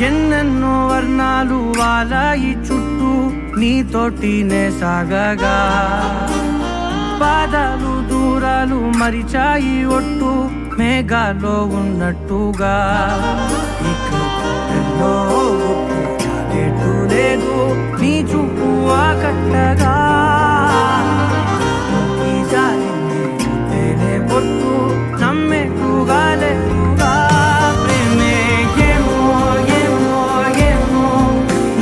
ఎన్నెన్నో వర్ణాలు వాలాయి చుట్టూ నీతోటినే సాగగా పాదాలు దూరాలు మరిచాయి ఒట్టు మేఘాలో ఉన్నట్టుగా ఇక లేదు నీ చూపు ఆకట్టగా ఈ జాలినే పొట్టు నమ్మేట్టుగా లేదుగా ప్రేమే ఏమో ఏమో ఏమో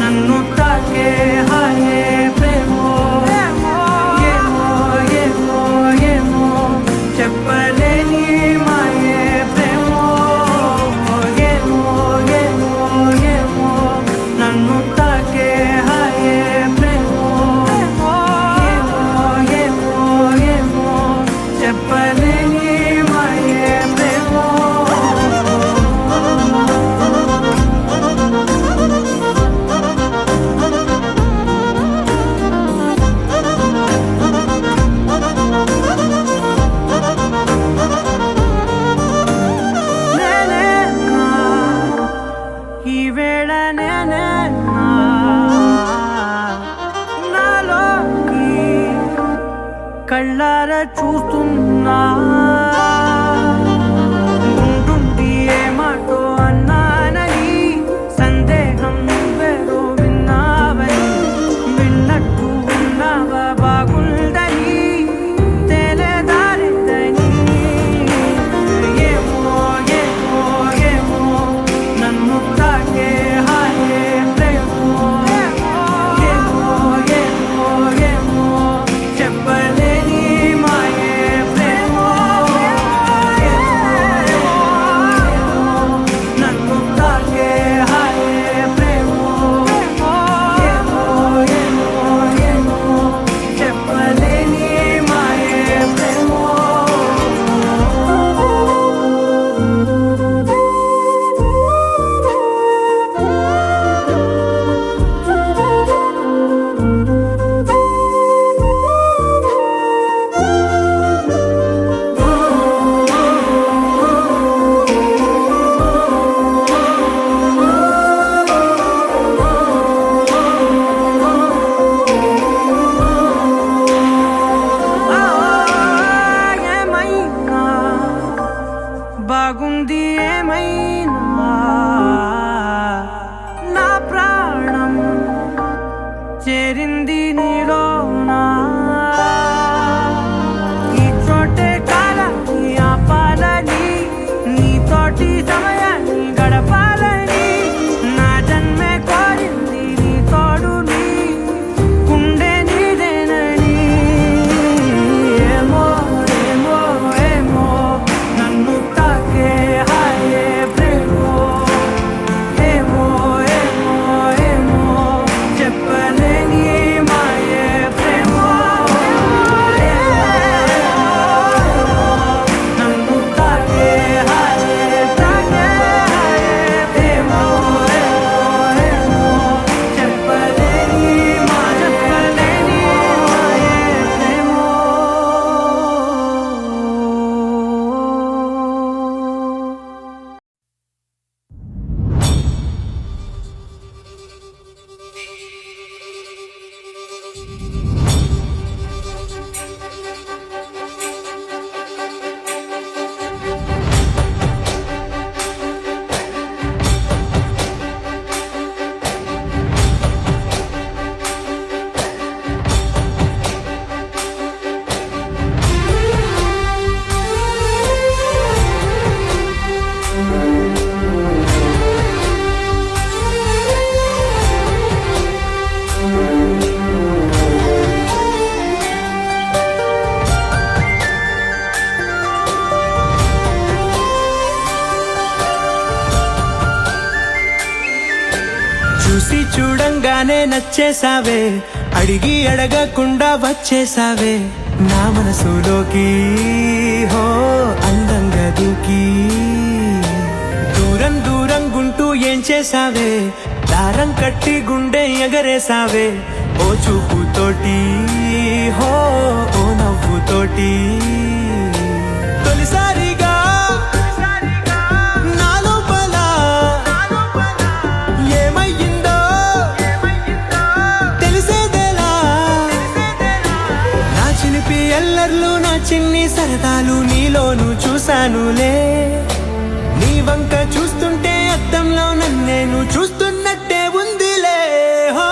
నన్ను తాకే హాయే ప్రేమో ఏమో ఏమో ఏమో చెప్పలేని మాయే ప్రేమో ఏమో ఏమో ఏమో నన్ను తాకే హాయే ప్రేమో ఏమో ఏమో ఏమో చెప్పలేని మాయే ప్రేమో నేనేనా ఈ వేళ నేనేనా నాలోకి కళ్ళారా చూస్తున్నా ఉంటుండి ఏ మాటో అన్నానని సందేహం నువ్వేదో విన్నావని విన్నట్టు ఉన్నావా బాగుందని తెలియదారిద్దని ఏమో ఏమో ఏమో నన్ను తాకే హాయే ప్రేమో ఏమో ఏమో ఏమో చెప్పలేని మాయే ప్రేమో నన్ను తాకే హాయే ప్రేమో ఏమో ఏమో ఏమో చెప్పలేని మాయే ప్రేమో ఏమైనా బాగుంది ఏమైనా నా ప్రాణం చేరింది నీలోనా ఈ చోటే కాలాన్ని ఆపాలని నీతోటి సమయాన్ని గడపాలని నా జన్మే కోరింది నీ తోడుని గుండె నీదేనని ఏమో ఏమో ఏమో నన్ను తాకే హాయే ప్రేమో ఏమో ఏమో ఏమో చెప్పలేని మాయే ప్రేమో నన్ను తాకే హాయే ప్రేమో ఏమో చెప్పలేని మాయే ప్రేమో చూసి చూడంగానే నచ్చేసావే అడిగి అడగకుండా వచ్చేసావే నా మనసులోకి హో అందంగా దూకి దూరం దూరం గుంటూ ఏం చేసావే దారం కట్టి గుండె ఎగరేసావే ఓ చూపుతోటి హో ఓ నవ్వుతోటి తొలిసారిగా నా లోపల చిన్ని సరదాలు నీలోను చూశానులే. నీ వంక చూస్తుంటే అద్దంలో నన్నేను చూస్తున్నట్టే ఉందిలే. హో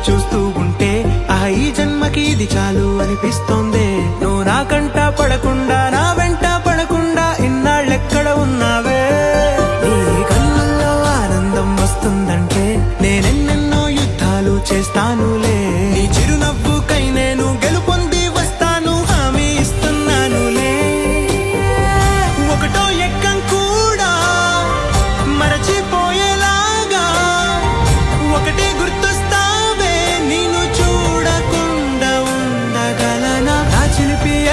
చూస్తూ ఉంటే ఈ జన్మకి ఇది చాలు అనిపిస్తోంది. నువ్వు నా కంట పడకుండా నా వెంట పడకుండా ఇన్నాళ్ళెక్కడ ఉన్నావే. నీ కళ్ళల్లో ఆనందం వస్తుందంటే నేనెన్నెన్నో యుద్ధాలు చేస్తానులే. నీ చిరునవ్వుకై నేను గెలుపొంది వస్తాను హామీ ఇస్తున్నానులే. ఒకటో ఎక్కం కూడా మరచిపోయేలాగా ఒకటే గుర్తు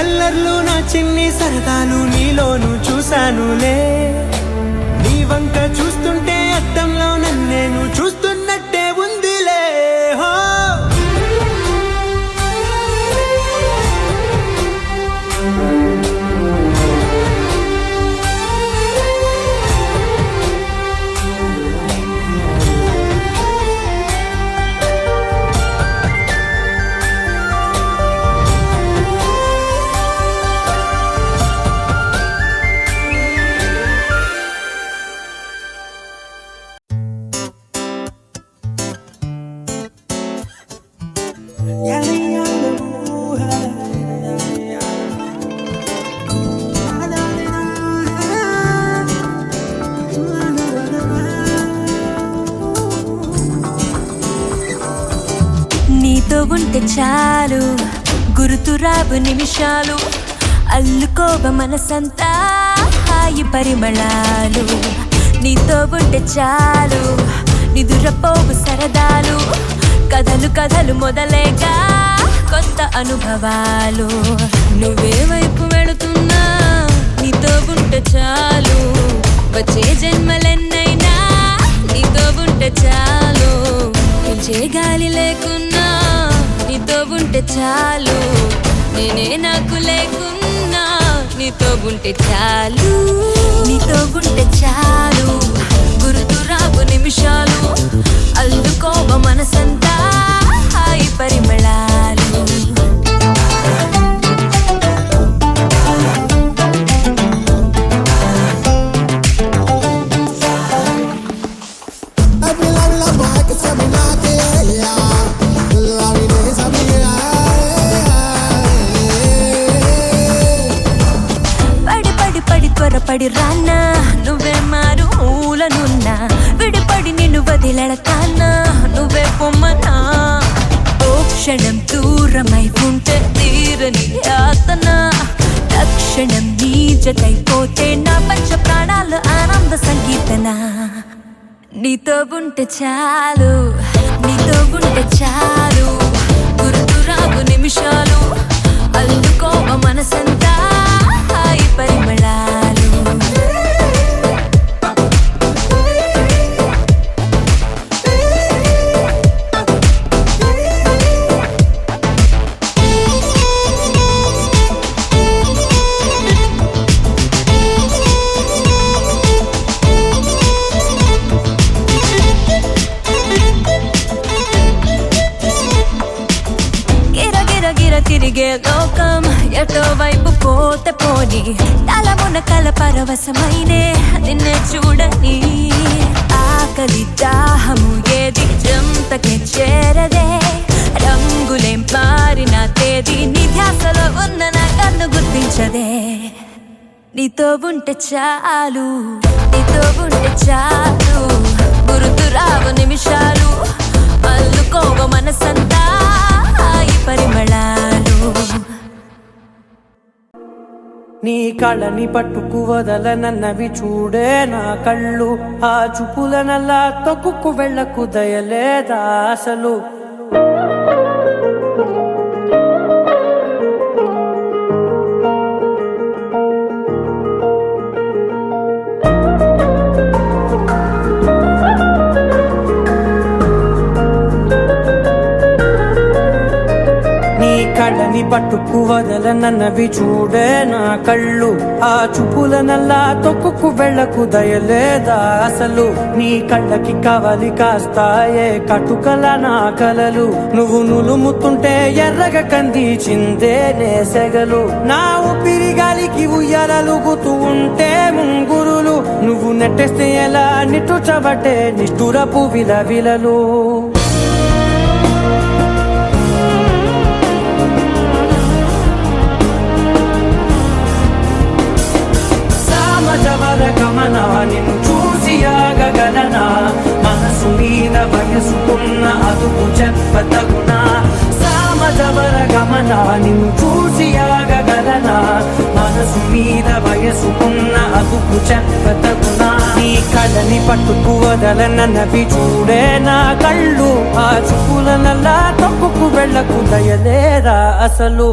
ఎల్లర్లు నా చిన్ని సరదాలు నీలోను చూశానులే. నీ వంక చూస్తుంటే అద్దంలో నన్నేను చూస్తున్నట్టే ఉందిలే. హో నీతో ఉంటే చాలు గుర్తురావు నిమిషాలు, అల్లుకోవ మనసంతా హాయి పరిమళాలు. నీతో ఉంటే చాలు నిదురపోవు సరదాలు, కథలు కథలు మొదలేగా కొత్త అనుభవాలు. నువ్వే వైపు వెళుతున్నా నీతో ఉంటే చాలు, వచ్చే జన్మలెన్నైనా నీతో ఉంటే చాలు. పిలిచే గాలి లేకున్నా నీతో ఉంటే చాలు, నేనే నాకు లేకున్నా నీతో ఉంటే చాలు. నీతో ఉంటే చాలు గుర్తురావు నిమిషాలు, అల్లుకోవ మనసంతా హాయి పరిమళాలు. త్వరపడి రానా నువ్వే మారు మూలనున్నా, విడిపడి నిన్ను వదిలెడతానా నువ్వే పొమ్మనా. ఓ క్షణం దూరమై ఉంటే తీరని యాతన, తక్షణం నీ జతైపోతే నా పంచ ప్రాణాలు ఆనంద సంగీతన. నీతో ఉంటే చాలు నీతో ఉంటే చాలు, గుర్తురావు నిమిషాలు, అల్లుకోవ మనసంతా హాయి పరిమళాలు. తిరిగే లోకం ఎటో వైపు పోతే పోని, తలమున కల పరవశమైనే నిన్నే చూడని. ఆకలి దాహము ఏది జంతకే చేరదే, రంగులేం మారిన తేదీ నీ ధ్యాసలో ఉన్న నా కన్ను గుర్తించదే. నీతో ఉంటే చాలు నీతో ఉంటే చాలు, గుర్తురావు నిమిషాలు, అల్లుకోవ మనసంతా హాయి పరిమళాలు. నీ కళ్ళని పట్టుకు వదలనన్నవి చూడే నా కళ్ళు, ఆ చూపులనల్లా తొక్కుకు వెళ్ళకు దయలేదా అసలు. కళ్ళని పట్టుకు వదలనన్నవి చూడే నా కళ్ళు ఆ చూపులనల్లా తొక్కుకు వెళ్ళకు దయలేదా అసలు నీ కళ్ళకి కవలి కాస్తాయే కటుకల నా కలలు నువ్వు నులుముతుంటే ఎర్రగ కందిచిందే నేసెగలు నా ఊపిరి గాలికి ఉయ్యాలలుగుతూ ఉంటే ముంగురులు నువ్వు నెట్టేస్తే ఎలా నిట్టుచబట్టే నిష్ఠురపు విలవిలలు సామజవర గమన నిన్ను చూసి ఆగగలనా మనసు మీద వయసుకున్న అదుపు చెప్పతగునా సామజవర గమన నిన్ను చూసి ఆగగలనా మనసు మీద వయసుకున్న అదుపు చెప్పతగునా నీ కళ్ళని పట్టుకు వదలనన్నవి చూడే నా కళ్ళు ఆ చూపులనల్లా తొక్కుకు వెళ్ళకు దయలేరా అసలు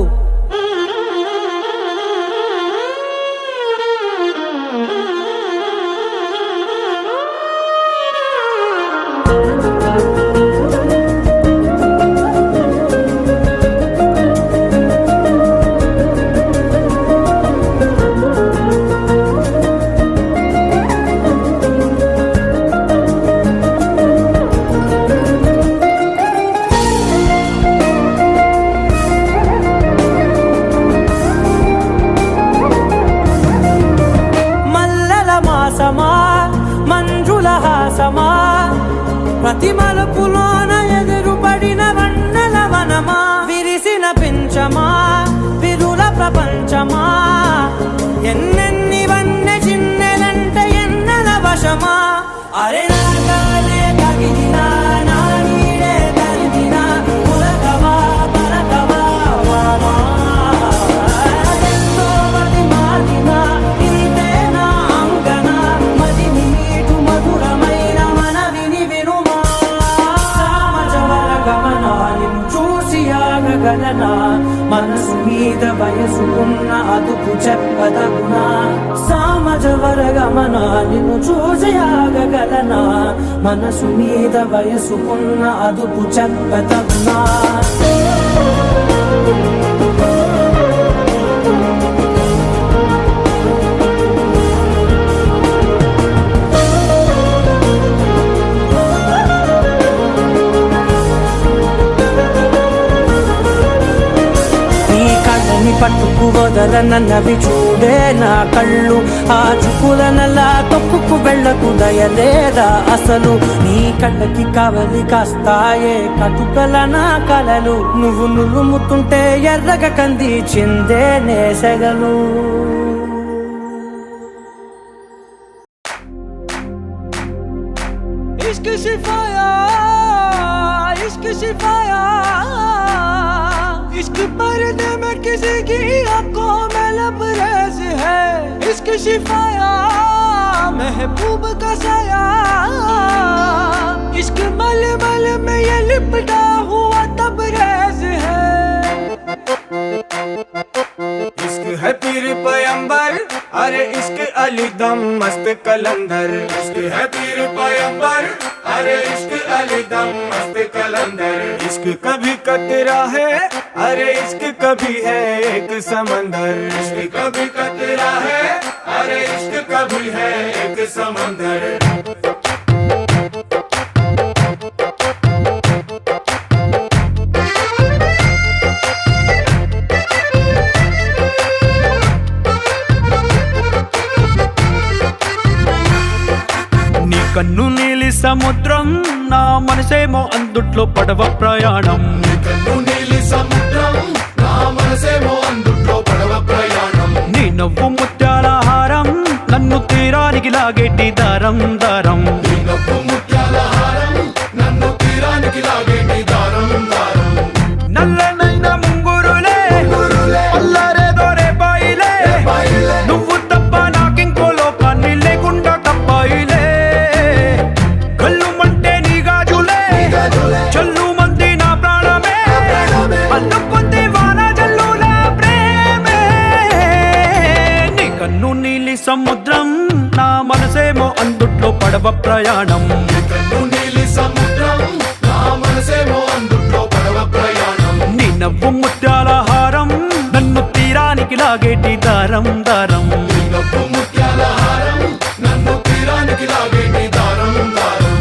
మంజుల హాసమా ప్రతి మలుపులోన ఎదురుపడిన వన్నెల వనమా విరిసిన పించమా విరుల ప్రపంచమా ఎన్నెన్ని వన్నె చిన్నెలంటే ఎన్నెల వశమా అరే నాగాలే తగిలినా నా నీడే తరిమినా పులకవా పలకవా వామా ఎంతో మది మారినా ఇంతే నా అంగన మదిని నీటు మధురమైన మనవిని వినుమా సామజవర గమన నిన్ను చూసి ఆగగలనా మనసు మీద వయసుకున్న అదుపు చెప్పదగునా సామజవర గమన నిన్ను చూసి ఆగగలనా మనసు మీద వయసుకున్న అదుపు చెప్పదగునా పట్టుకు వదలనన్నవి చూడే నా కళ్ళు ఆ చూపులనల్లా తొక్కుకు వెళ్ళకు దయలేదా అసలు నీ కళ్ళకి కవలి కాస్తాయే కటుకల నా కలలు నువ్వు నులుముతుంటే ఎర్రగ కందిచిందే నేసెగలు इश्क शिफाया इश्क शिफाया इश्क पर्दे में किसी की आंखों में लबरेज है इश्क शिफाया महबूब का साया इश्क मल मल में ये लिपटा हुआ तबरेज है इश्क है पीर पैगंबर अरे इश्क अली दम मस्त कलंदर इश्क है पीर पैगंबर अरे इश्क अली दम मस्त कलंदर इश्क कभी कतरा है अरे इश्क कभी है एक समंदर इश्क कभी कतरा है अरे इश्क कभी है एक समंदर కన్ను నీలి సముద్రం నా మనసేమో అందుట్లో పడవ ప్రయాణం కన్ను నీలి సముద్రం నా మనసేమో అందుట్లో పడవ ప్రయాణం నీ నవ్వు ముత్యాల హారం నన్ను తీరానికి లాగేటి దారం దారం నీ నవ్వు ముత్యాల హారం నన్ను తీరానికి లాగేటి దారం దారం నల్లనైన ముంగురులే అల్లారేదో రేపాయిలే నువ్వు తప్ప నాకింకో లోకాన్ని లేకుండా తప్పాయిలే కళ్ళు మంటే నీ గాజులే చల్లు మంది నా ప్రాణమే అల్లుకుంది వాన జల్లుల ప్రేమే నీ కన్ను నీలి సముద్రం నా మనసేమో అందుట్లో పడవ ప్రయాణం కన్ను నీలి సముద్రం నా మనసేమో అందుట్లో పడవ ప్రయాణం నీ నవ్వు ముత్యాల హారం లాగేటి దారం దారం నీ నవ్వు ముత్యాల హారం నన్ను తీరానికి లాగేటి దారం దారం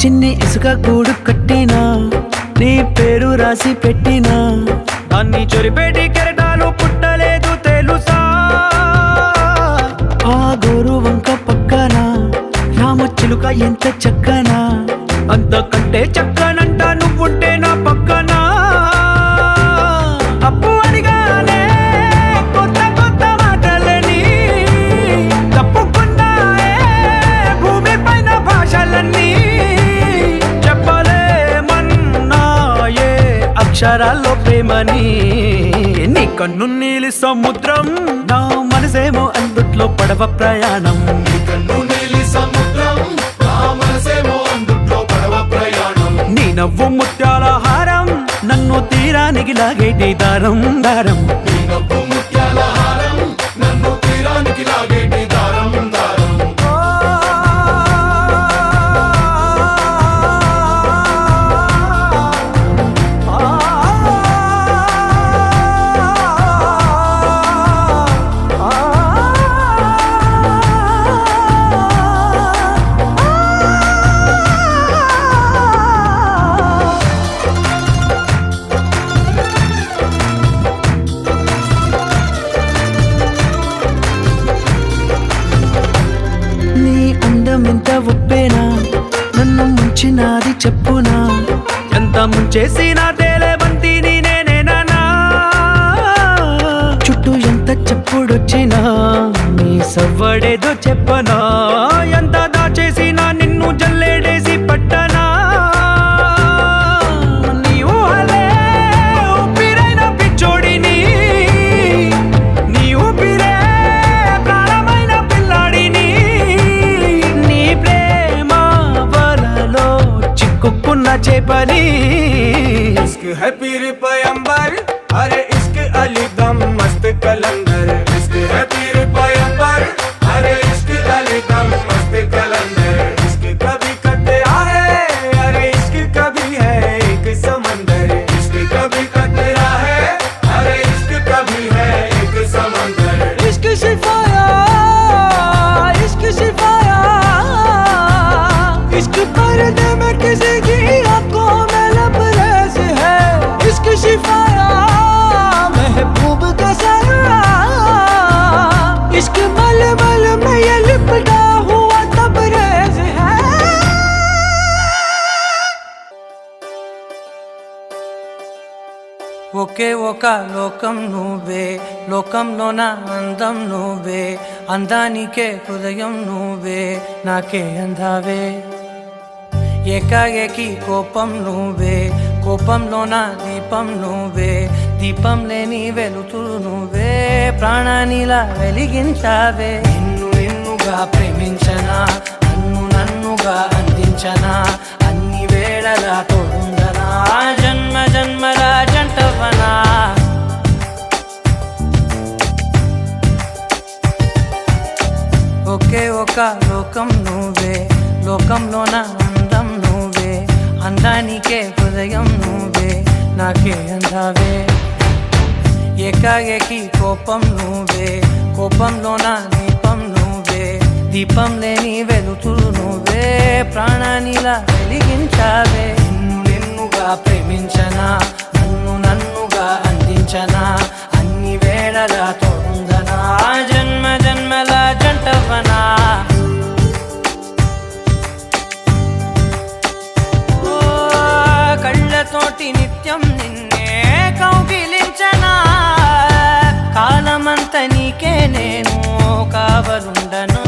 చిన్ని ఇసుక గూడు కట్టినా నీ పేరు రాసి పెట్టినా దాన్ని చొరిపేటి కెరటాలు పుట్టలేదు తెలుసా ఆ గోరు వంక పక్కన రామచిలుక ఎంత చక్కనా అంతకంటే చక్కనంట నువ్వుంటే నా పక్కన అప్పు అడిగానే కొత్త కొత్త మాటలని తప్పుకున్నాయే భూమి పైన భాషలన్నీ చెప్పలేమన్నాయే అక్షరాల్లో ప్రేమని నీ కన్ను నీలి సముద్రం నా మనసేమో అందుట్లో పడవ ప్రయాణం నీ కన్ను నీలి సముద్రం నా మనసేమో అందుట్లో పడవ ప్రయాణం నీ నవ్వు ముత్యాల హారం నన్ను తీరానికి లాగేటి దారం దారం నీ నవ్వు ముత్యాల హారం నన్ను తీరానికి లాగేటి దారం దారం నీ అందం ఎంత ఒప్పేనా నన్ను ముంచినాది చెప్పునా ఎంత ముంచేసినా తేలేబంతి నేనేనా చుట్టూ ఎంత చెప్పుడొచ్చినా నీ సవ్వడేదో చెప్పనా ఎంత దాచేసినా నిన్ను జల్లేడేసి పట్టనా నీ ఊహలే ఊపిరైన పిచ్చోడిని నీ ఊపిరే ప్రాణమైన పిల్లాడిని నీ ప్రేమ వలలో చిక్కుకున్న చేపని इश्क है पीर पैगंबर अरे इश्क अली दम मस्त कलंदर इश्क है पीर पैगंबर अरे इश्क अली दम मस्त कलंदर इश्क कभी कतरा है अरे इश्क कभी है एक समंदर इश्क कभी कतरा है अरे इश्क कभी है एक समंदर इश्क शिफाया इश्क शिफाया इश्क पर्दे में किसी की आंखों में लबरेज है इश्क शिफाया महबूब का साया इश्क मलमल में ये लिपटा हुआ तबरेज है ఒకే ఒక లోకం నువ్వే లోకంలోన అందం నువ్వే అందానికే హృదయం నువ్వే నాకే అందావే ఏకాఏకి కోపం నువ్వే కోపంలోన దీపం నువ్వే దీపం లేని వెలుతురు నువ్వే ప్రాణానిలా వెలిగించావే నిన్ను నిన్నుగా ప్రేమించనా నన్నుగా అందించనా అన్ని వేళలా తోడుందనా జన్మ జన్మల జంటవనా ఒకే ఒక లోకం నువ్వే లోకంలోన అందం నువ్వే అందానికే హృదయం నువ్వే నాకే అందావే ఏకాఏకి కోపం నువ్వే కోపంలోన దీపం నువ్వే దీపం లేని వెలుతురు నువ్వే ప్రాణానిలా వెలిగించావే నిన్ను నిన్నుగా ప్రేమించనా నన్నుగా అందించనా అన్ని వేళలా తోడుందనా జన్మ జన్మల జంటవనా కళ్ళతోటి నిత్యం నిన్నే కౌగిలించనా కాలమంత నీకే నేను కావలుండనా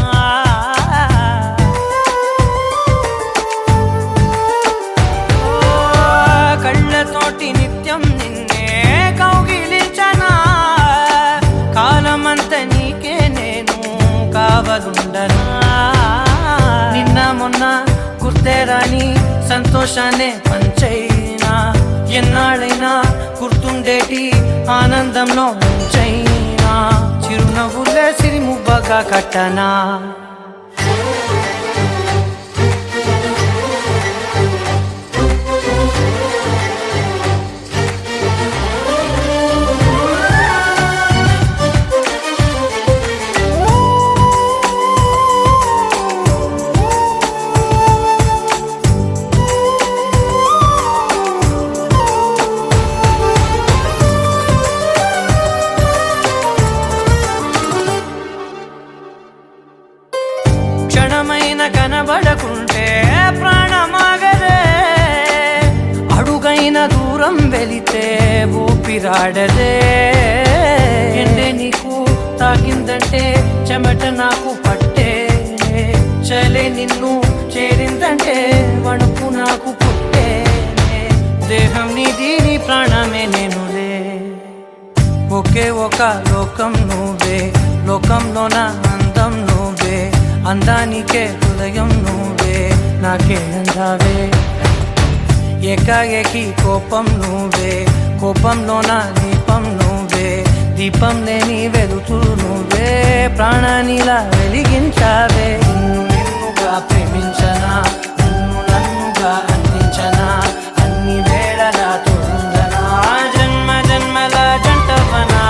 కళ్ళతోటి నిత్యం నిన్నే కౌగిలించనా కాలమంత నీకే నేను కావలుండనా నిన్న మొన్న గుర్తే రాని సంతోషాన్ని పంచైనా ఎన్నాళ్ళైనా గుర్తుండేటి ఆనందంలో చైనా చిరునవ్వులే సిరిమువ్వగా కట్టనా క్షణమైన కనబడకుంటే ప్రాణమాగదే అడుగైన దూరం వెళితే ఊపిరాడదే ఎండే నీకు తాకిందంటే చెమట నాకు పట్టే చలే నిన్ను చేరిందంటే వణుకు నాకు పుట్టే దేహం నీది నీ ప్రాణమే నేనులే ఒకే ఒక లోకం నువ్వే లోకంలోన అందం నువ్వే అందానికే హృదయం నువ్వే నాకే అందావే ఏకాఏకి కోపం నువ్వే కోపంలోన దీపం నువ్వే దీపం లేని వెలుతూ నువ్వే ప్రాణానిలా వెలిగించావే నిన్నుగా ప్రేమించనా నిన్ను నన్నుగా అందించనా అన్ని వేళలా తోడుందనా జన్మ జన్మల జంటవనా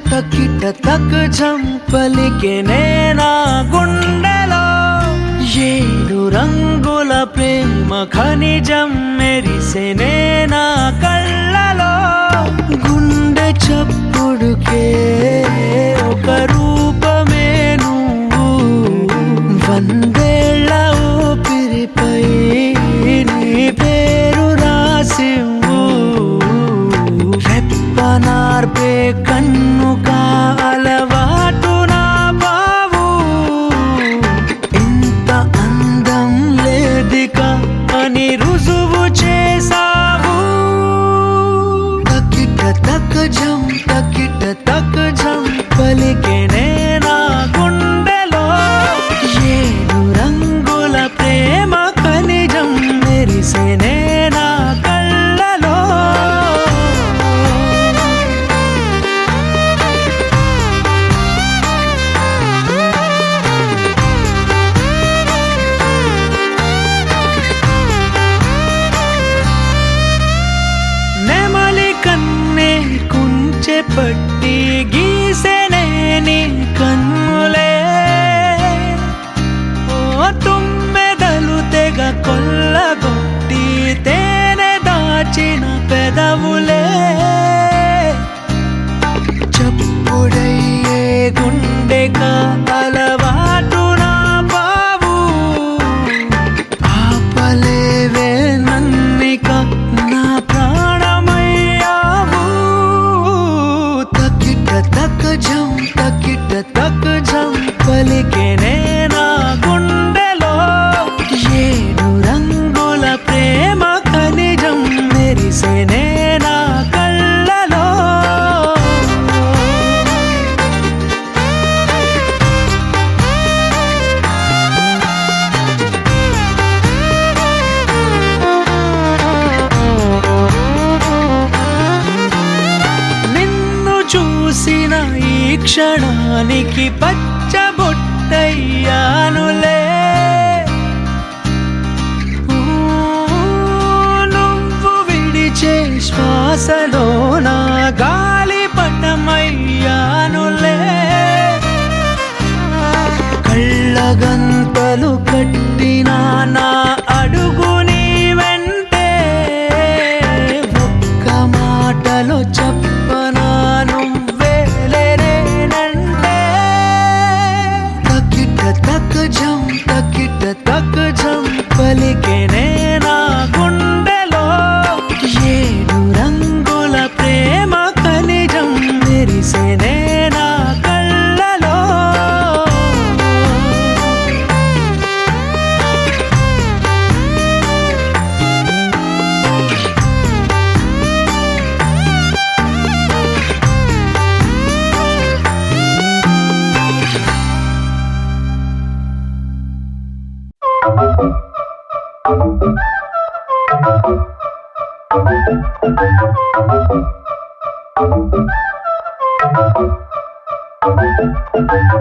తకిట తక్ జం పలికే నేనా గుండెలో ఏడు రంగుల ప్రేమ ఖనిజం మెరిసే నేనా కళ్ళలో గుండె చప్పుడుకే ఒక రూపమే నువ్వు వందేళ్ళ ఊపిరిపై నీ పేరు రాసివ్వు రెప్పనార్పే కన్ను కాలవాటు నా బావు ఇంత అందం లేదిక అని రుజువు చేసావు తకిట తక్ జం పలికే నేనా గుండెలో ఏడు రంగుల ప్రేమ ఖనిజం మెరిసే నేనా కళ్ళలో పట్టి గీసెనే నీ కన్నులే ఓ తుమ్మెదలు తెగ కొల్లగొట్టి తేనె దాచిన పెదవులే చప్పుడయ్యే గుండె అలవాటు నా బావు ఆపలేవే నన్నిక నా ప్రాణమయ్యావు తకిట తక్ జం పలికే నేనా గుండెలో ఏడు రంగుల ప్రేమ ఖనిజం మెరిసే నేనా కళ్ళలో చూసిన ఈ క్షణానికి పచ్చబొట్టయ్యానులే నువ్వు విడిచే శ్వాసలో నా గాలి పటమయ్యానులే కళ్ళగంతలు కట్టిన నా అడుగు నీ వెంటే ఒక్క మాటలో చెప్పనా తకిట తక్ జం పలికే నేనా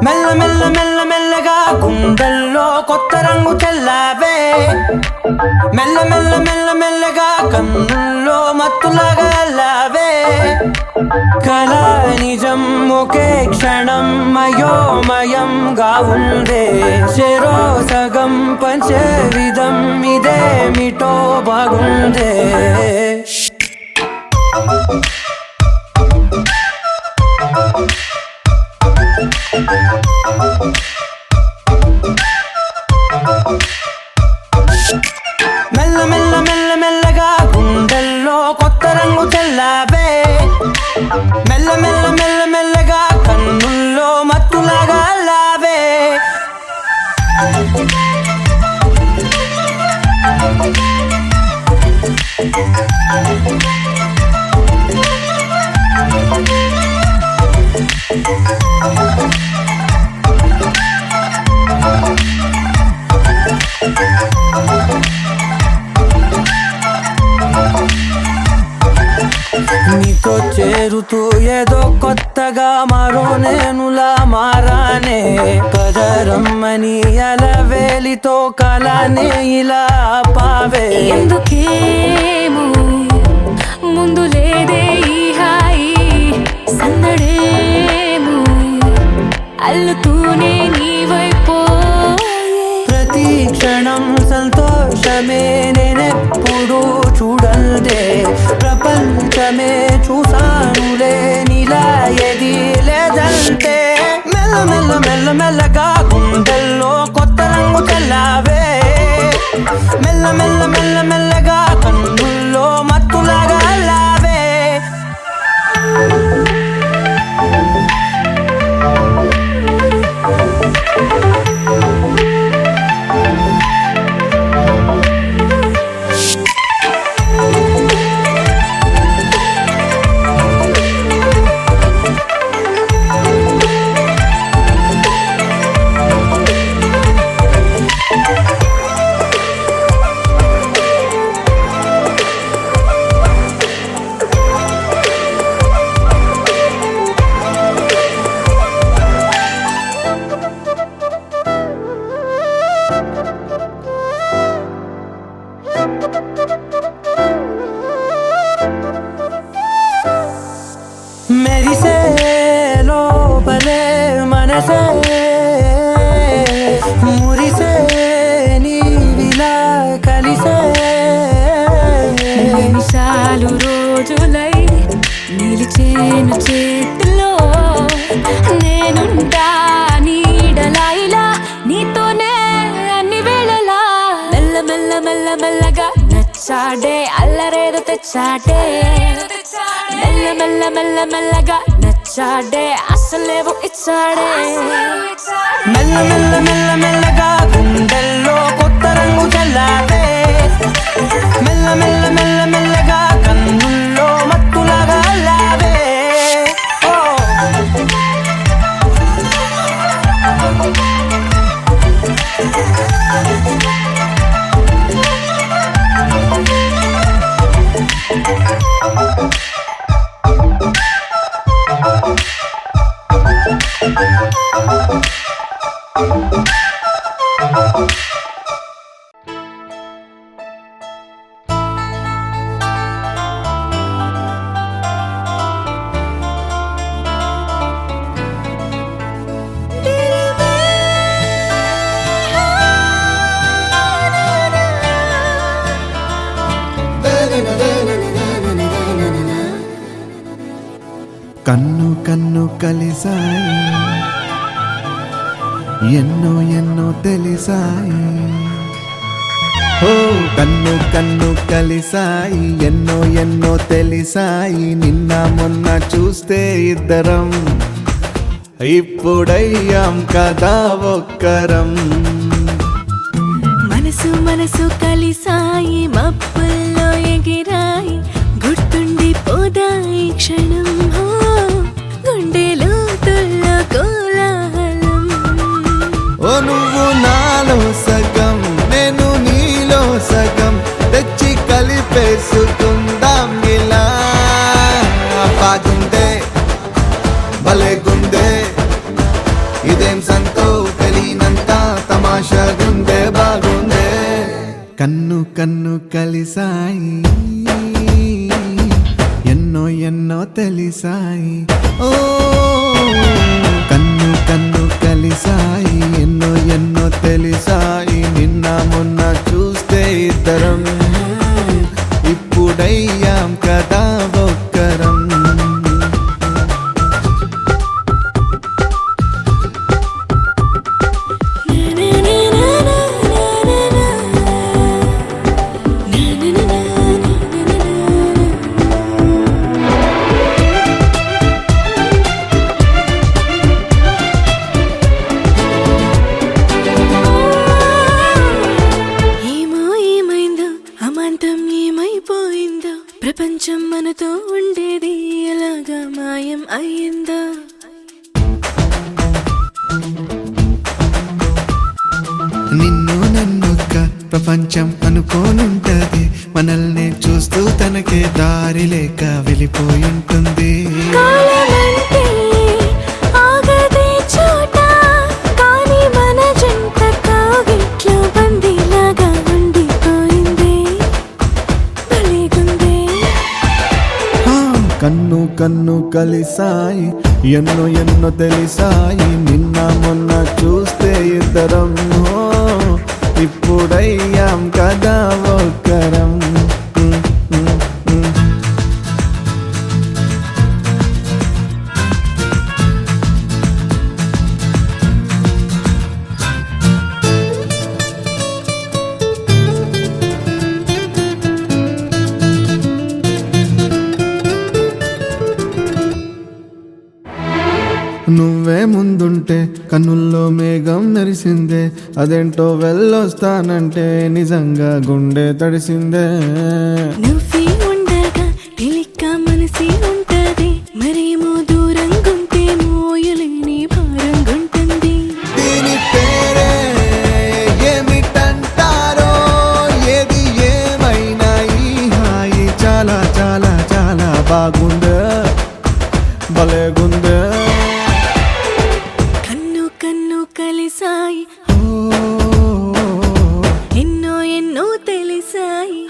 మెల్ల మెల్ల మెల్ల మెల్లగా గుండెల్లో కొత్త రంగు చల్లావే మెల్ల మెల్ల మెల్ల మెల్లగా కన్నుల్లో మత్తులాగా అల్లావే కళ నిజం ఒకే క్షణం మయోమయంగా ఉందే చెరో సగం పంచే విధం ఇదేమిటో బాగుందే మెల్ల మెల్ల మెల్ల మెల్లగా గుండెల్లో కొత్త రంగు చల్లావే మెల్ల మెల్ల మెల్ల మెల్లగా కన్నుల్లో మత్తులాగా అల్లావే నీతో చేరుతూ ఏదో కొత్తగా మరో నేనులా మారానే కదరమ్మని అలవేలితో కలానే ఇలా పావే ఎందుకేమో ముందు లేదే ఈ హాయి సందడేమో అల్లుతూనే నీ వైపు ప్రతి క్షణం సంతోషమే నేనెప్పుడు చూడల్దే ప్రపంచమే చూసానులే నీలా ఏది లేదంటే మెల్ల మెల్ల మెల్ల మెల్లగా గుండెల్లో కొత్త రంగు చల్లావే మెల్ల మెల్ల మెల్ల మెల్లగా కన్నుల్లో మత్తులాగా అల్లావే మెరిసే లోపలే మనసే మురిసే నీవిలా కలిసే నిమిషాలు రోజులై నిలిచేను చేతిలో నేనుంటా నీడలా ఇలా నీతోనే అన్ని వేళలా మెల్ల మెల్ల మెల్ల మెల్లగా నచ్చాడే అల్లరేదో తెచ్చాడే మెల్ల మెల్ల మెల్ల మెల్లగా నచ్చాడే అసలేవో ఇచ్చాడే మెల్ల మెల్ల మెల్ల మెల్లగా గుండెల్లో కొత్త రంగు చల్లావే మెల్ల మెల్ల మెల్ల మెల్లగా కన్నుల్లో మత్తులాగా అల్లావే ఓ కన్ను కన్ను కలిసాయి ఎన్నో ఎన్నో తెలిసాయి ఓ కన్ను కన్ను కలిసాయి ఎన్నో ఎన్నో తెలిసాయి నిన్న మొన్న చూస్తే ఇద్దరం ఇప్పుడయ్యాం కదా ఒక్కరం మనసు మనసు కలిసాయి మబ్బుల్లో ఎగిరాయి గుర్తుండి పోదాయి క్షణం హో, గుండెలో తుల్లో కోలాహలం ఓ నువ్వు నాలో సగం నేను నీలో సగం తెచ్చి కలిపేసుకుందాం ఇలా బాగుందే కన్ను కలిసాయి ఎన్నో ఎన్నో తెలిసాయి ఓ కన్ను కన్ను కలిసాయి ఎన్నో ఎన్నో తెలిసాయి నిన్న మొన్న చూస్తే ఇద్దరం ఇప్పుడయ్యాం కదా ఒక్కరం ఏమో ఏమైందో అమాంతం ఏమైపోయిందో ప్రపంచం మనతో ఉండేది ఎలాగా మాయం అయ్యిందో నిన్ను నన్నొక్క ప్రపంచం అనుకోనుంటది మనల్ని చూస్తూ తనకే దారి లేక వెళ్ళిపోయి ఉంటుంది కాలమంటే ఆగదే చోట కానీ మన జంట కాగిట్లో బందీలాగా ఉండిపోయింది భలేగుందే ఆ, కన్ను కన్ను కలిసాయి ఎన్నో ఎన్నో తెలిసాయి నిన్న మొన్న చూస్తే ఇద్దరం ఓ, ఇప్పుడయ్యాం కదా ఒక్కరం ఉమ్, ఉమ్, ఉమ్. నువ్వే ముందుంటే కన్నుల్లో మేఘం మెరిసిందే అదేంటో వెళ్ళొస్తానంటే నిజంగా గుండె తడిసిందే నువ్వే ఉండగా తెలిక్క మనసి ఉంటది మరేమో దూరంగుంటే మోయలేని భారంగుంటుంది దీని పేరే ఏమిటంటారో ఏది ఏమైనా ఈ హాయి చాలా చాలా చాలా బాగుందే భలేగుందే కన్ను కన్ను కలిసాయి ఓ, ఎన్నో ఎన్నో తెలిసాయి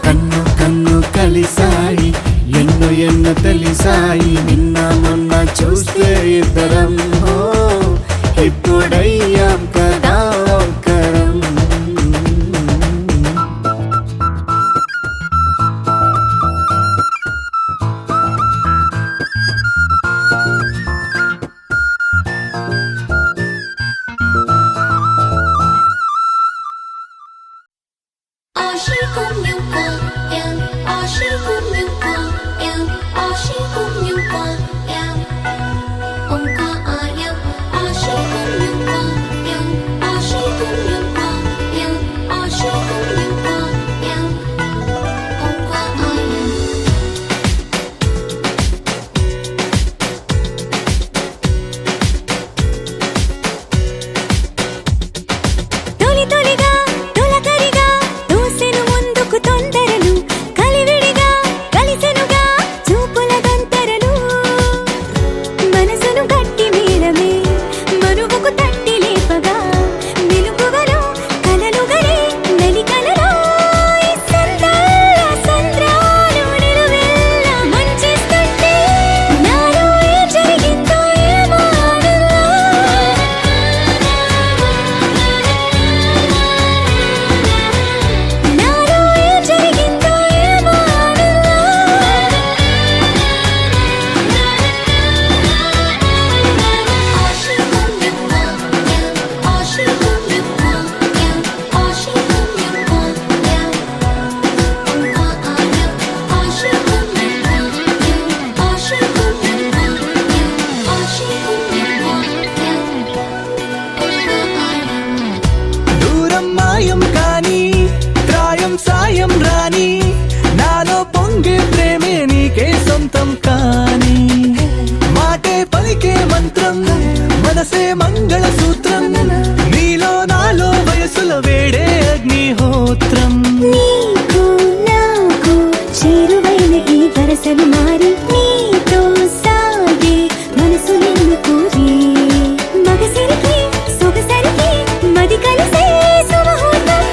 కన్ను కన్ను కలిసాయి ఎన్నో ఎన్నో తెలిసాయి నిన్న మొన్న చూస్తే ఇద్దరం ఓ, ఇప్పుడయ్యాం కదా ఒక్కరం తొలి తొలిగా తొలకరిగా దూసెను ముందుకు తొందరలు కలివిడిగా కలిసెనుగా చూపుల గంతరలు మనసును గట్టి మేళమే మనువుకు తట్టి లేపగా వెలుగువలో కలలు గలే నలికలలో ఈ సంద్రాల సంద్రాలు నిలువెల్లా మంచిస్తుంటే నాలో ఏ జరిగిందో ఏమో నాలో ఏ జరిగిందో ఏమో దూరం మాయం కానీ ప్రాయం సాయం రాని నాలో పొంగే ప్రేమే నీకే సొంతం కానీ మాటే పలికే మంత్రం మనసే మంగళ సూత్రం నీలో నాలో వయసుల వేడే అగ్నిహోత్రం నీకు నాకు చేరువైన ఈ వరసలు మారి నీతో సాగే మనసులెన్ను కోరి మగసిరికి సొగసరికి మది కలిసే సుముహూర్తం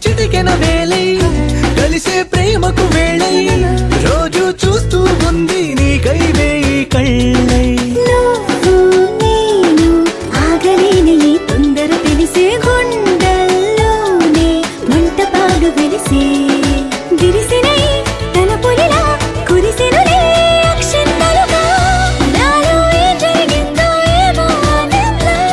చిటికెన వేలై కలిసే ప్రేమకు వేళై రోజు చూస్తూ ఉంది నీకై వేయి కళ్ళై నువ్వు నేను ఆగలేని ఈ తొందర తెలిసే గుండెల్లోనే మంట పాడు వెలిసే విరిసినై తన పొలిలా కురిసెనులే అక్షంతలుగా నాలో ఏం జరిగిందో ఏమో ఆనందం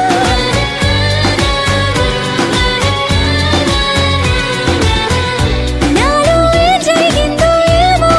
నాలో ఏం జరిగిందో ఏమో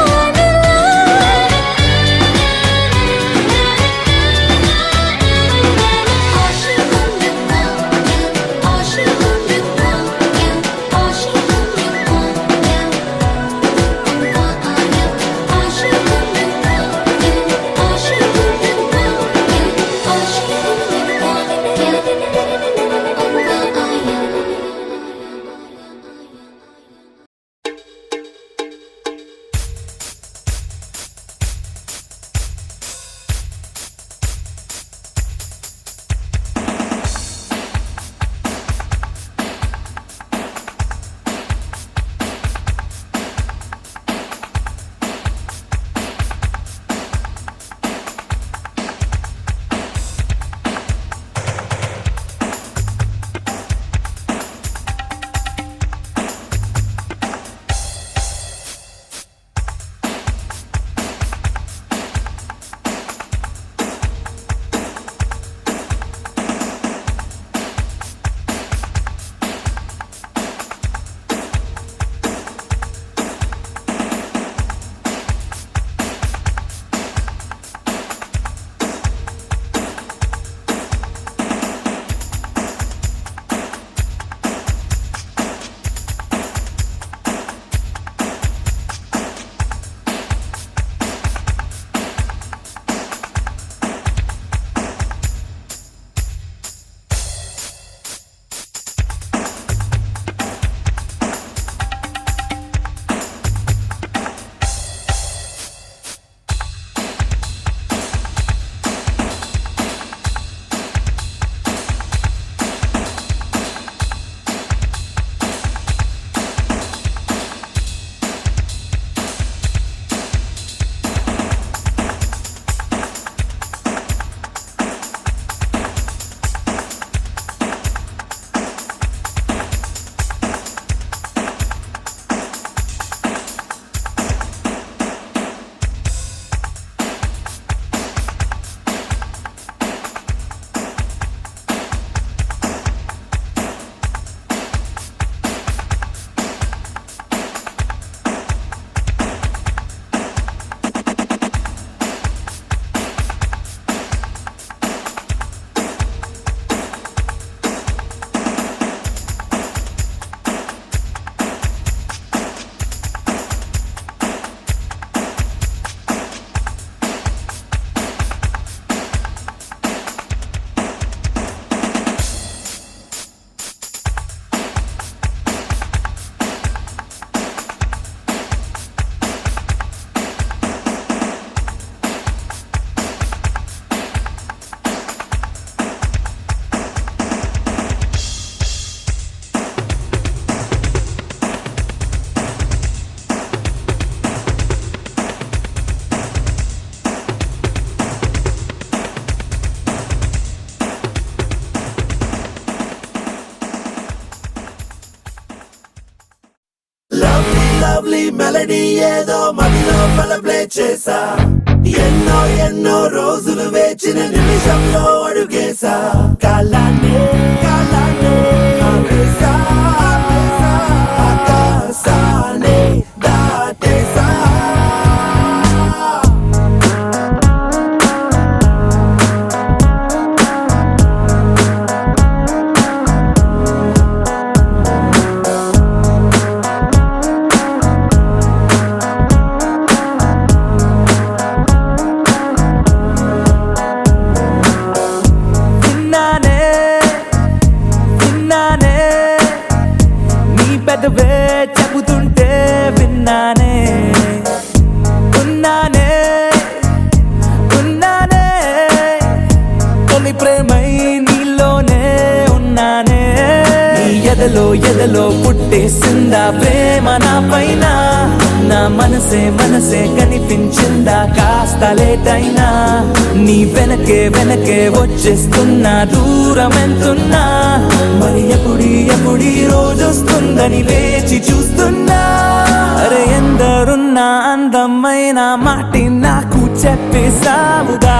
లవ్లీ మెలడీ ఏదో మదిలో ప్లే చేసా ఎన్నో ఎన్నో రోజులు వేచిన నిమిషంలో అడుగేసా కాలాన్ని ఆపేసా ఆకాశాన్ని దాటేసా చెబుతుంటే విన్నానే ఉన్నానే తొలి ప్రేమై నీలోనే ఉన్నానే నీ ఎదలో గుండెలో పుట్టేసిందా ప్రేమ నా పైన నా మనసే మనసే కనిపించిందా కాస్త లేట్ అయినా నీ వెనకే వెనకే వచ్చేస్తున్నా దూరం ఎంతున్నా మరి ఎప్పుడీ రోజొస్తుందని వేచి చూస్తున్నా అరే ఎందరున్నా అందమైన మాటి నాకు చెప్పేసావుగా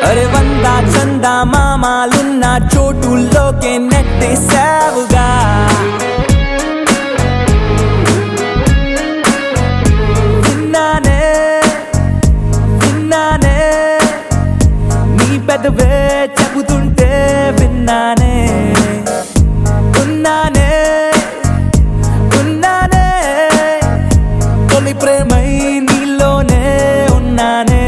అరే వందా చందా మామాలున్న చోటుల్లోకే నెట్టేసావుగా విన్నానే విన్నానే నీ పెదవే చెబుతుంటే విన్నానే ఉన్నానే ఉన్నానే తొలి ప్రేమై నీలోనే ఉన్నానే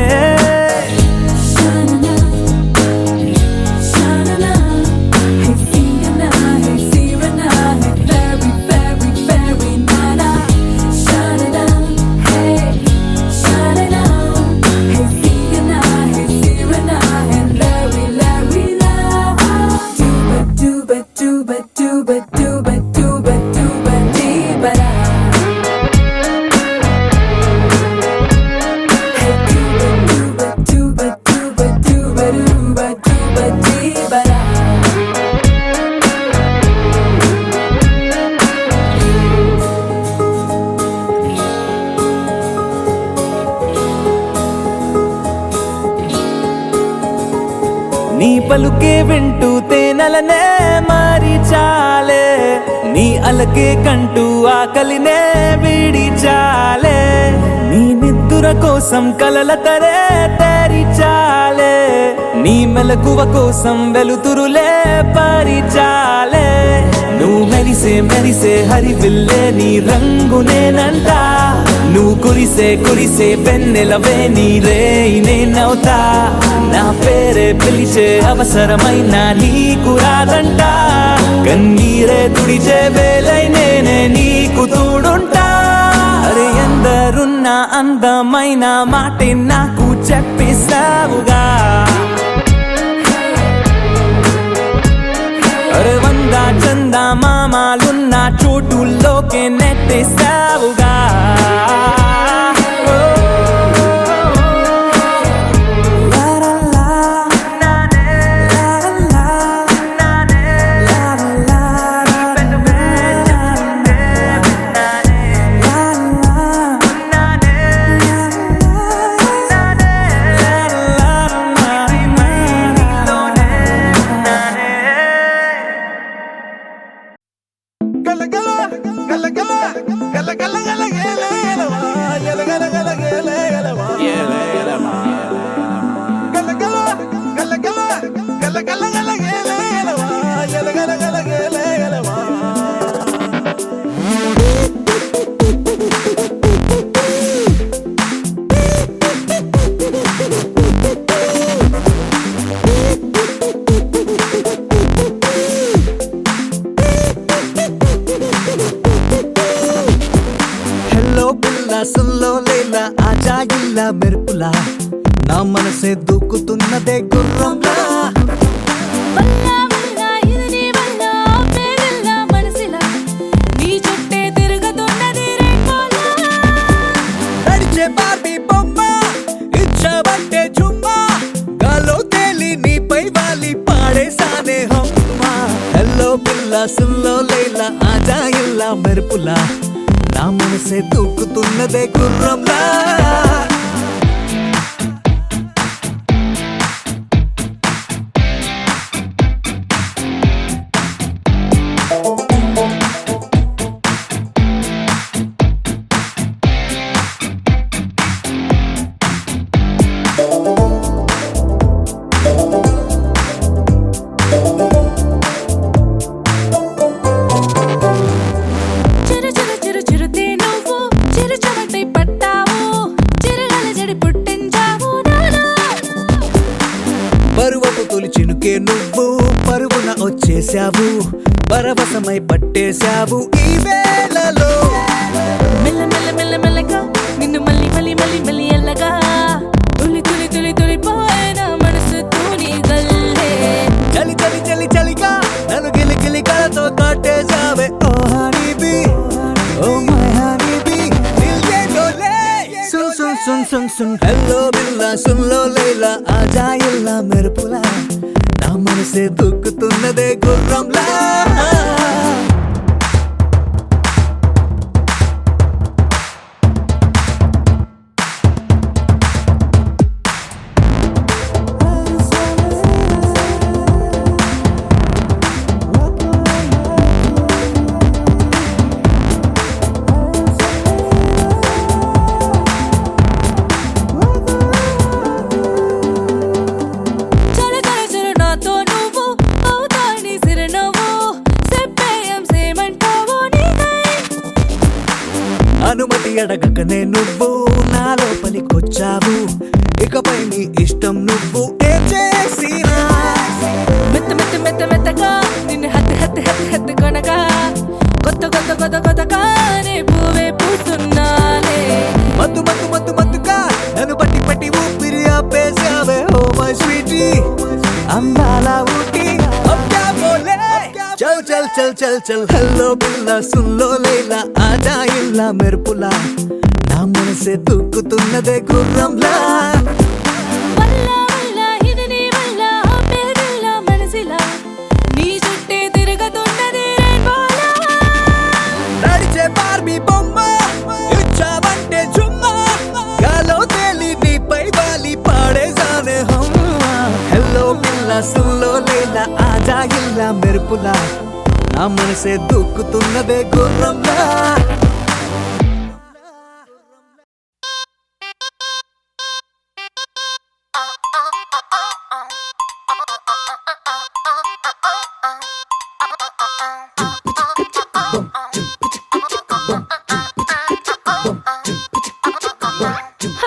నీ పలుకే వింటూ తేనెలనే మారి చాలే నీ అలకే కంటూ ఆకలినే వీడి చాలే నీ నిద్దుర కోసం కలల తరే తేరి చాలే నీ మెలకువ కోసం వెలుతురులే పరిచాలే నువ్వు మెరిసే మెరిసే హరివిల్లే నీ రంగునేనంట నువ్వు కురిసే పెన్నెలవే నీ రేయి నేనవుతా నా పేరే పిలిచే అవసరమైన నీకు రాదంట కన్నీరే తుడిచే వేలై నేనే నీకు తోడుంటా అరే ఎందరున్న అందమైన మాటే నాకు చెప్పేసావుగా అరే వందా చందా మామాలున్న చోటుల్లోకే నెట్టేసావుగా సుల్లో లేలా ఆజా ఇల్లా మెరుపులా నా మనసే దూకుతున్నదే గుర్రంలా నడిచే బార్బీ బొమ్మ ఇచ్చవంటే చుమ్మా గాలో తేలి నీపై వాలి పాడేసానే హమ్మా హెల్లో పిల్ల సుల్లో లేలా ఆజా ఇల్లా మెరుపులా నా మనసే దూకుతున్నదే గుర్రంలా చినుకే నువ్వు పరుగున వచ్చేసావు పరవశమై పట్టేశావు ఈ వేళలో మెల్ల మెల్ల మెల్ల మెల్లగా నిన్ను మళ్ళీ మళ్ళీ మళ్ళీ మళ్ళీ ఎల్లగా తులి తులి తులి తులి పోయిన మనసు తూని గల్లే చలి చలి చలి सुन हेलो बिल्ला सुन लो लैला आजा इल्ला మెరుపులా నా మనసే దుక్కుతున్నదే గుర్రంలా అనుమతి అడగకనే నువ్వు నా లోపలికొచ్చావు ఇకపై నీ ఇష్టం నువ్వు ఏం చేసినా మెత్త మెత్త మెత్త మెత్తగా నిన్ను హత్తి కొనగా కొత్తగా నే పువ్వే పూస్తున్నానే మత్తు మత్తు మత్తు మత్తుగా నన్ను పట్టి ఊపిరి ఆపేసావే ఓ మై స్వీటీ అందాల ఊటీ అబ్ క్యా బోలే చల్ చల్ చల్ చల్ చల్ హలో బిల్లా సున్ లో లైలా ఆజా ఇల్లా మెరుపులా నా మనసే దుక్కుతున్నదే గుర్రంలా వల్ల వల్ల ఇది నీ వల్ల పేరుల్ల మనసిలా నీ చుట్టే తిరుగుతున్నది రెయిన్బోలా నడిచే బార్బీ బొమ్మ ఇచ్చావంటే చుమ్మా గాలో తేలి నీపై వాలి పాడేసానే హమ్మా హలో బిల్లా సున్ లో లైలా ఆజా ఇల్లా మెరుపులా నా మనసే దుక్కుతున్నదే గుర్రంలా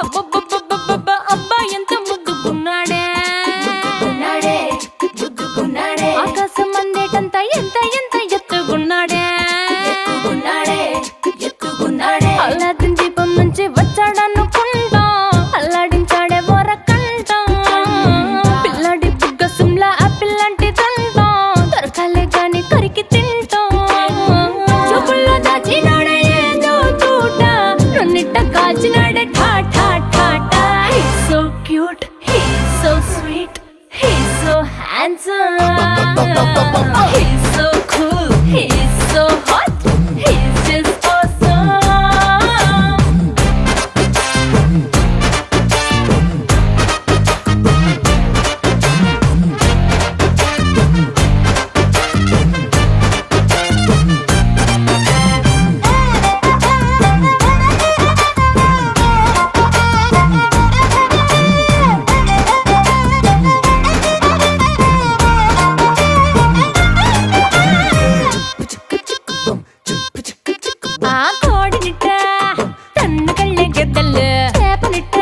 అబ్బబ్బబ్బబ్బబ్బ అబ్బా ఎంత ముద్దుకున్నాడే ఆకాశం అందేటంత ఎంత ఎత్తుకున్నాడే అల్లాదిన్ దీపం నుంచి వచ్చాడనుకుంటా అల్లాడించాడే వరకంట పిల్లాడి బుగ్గ సుమ్లా ఆపిల్ లాంటి తంట దొరకాలే గాని కరికి తింటా చూపుల్లో దాచినాడే ఏదో తూట నన్నిట్ట కాల్చినాడే ఠా ఠా ఠా ఠా He's so cute, he's so sweet, he's so handsome, he's so cool, he's so hot, he's just awesome. ఆ కోడినిట్ట తన్ను కళ్ళే గెద్దలు చేపనిట్ట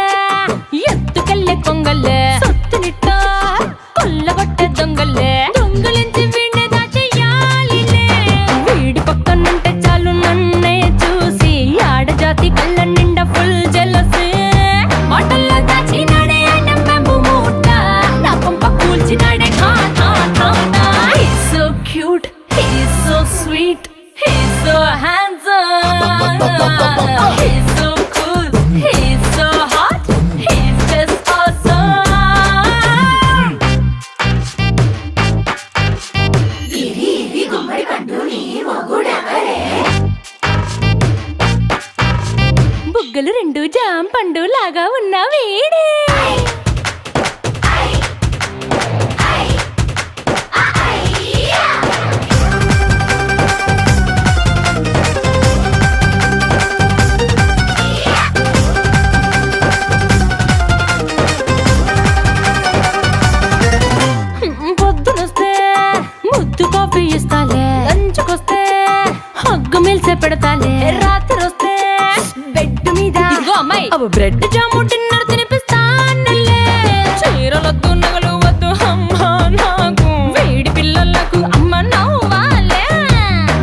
ఎత్తుకెళ్ళే కొంగల్లే సొత్తునిట్ట కొల్లగొట్టే దొంగల్లే దొంగలించి వీణ్ణి దాచేయాలిలే వీడి పక్కనుంటే చాలు నన్నే చూసి ఆడజాతి కళ్ళ నిండా ఫుల్ జెలసీ మాటల్లో దాచినాడే ఐటమ్ బాంబు మూట నా కొంప కూల్చినాడే ఠా ఠా ఠా ఠా He's so cute, he's so sweet, he's so handsome, he's so cool, he's so hot, he's just awesome. బుగ్గలు రెండు జామ పండు లాగా ఉన్న వీడే పొద్దునొస్తే ముద్దు కాఫీ ఇస్తాలే లంచుకొస్తే హగ్గు మిల్సే పెడతాలే రాత్రి వస్తే బెడ్ మీద అమ్మాయి బ్రెడ్ జాము డిన్నర్ తినిపిస్తానులే చీరలొద్దు నగలు వద్దు అమ్మా నాకు వేడి పిల్లలకు అమ్మ నవ్వాలే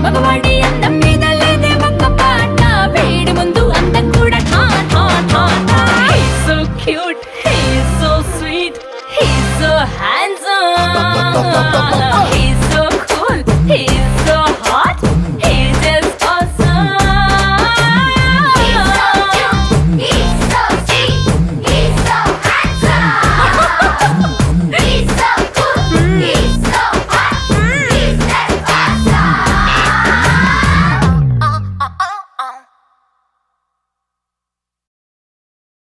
మగవాడి అందం మీద లేదే ఒక్క పాట వేడి ముందు అందం కూడా ఠా ఠా ఠా ఠా He's so cute, he's so sweet, he's so handsome.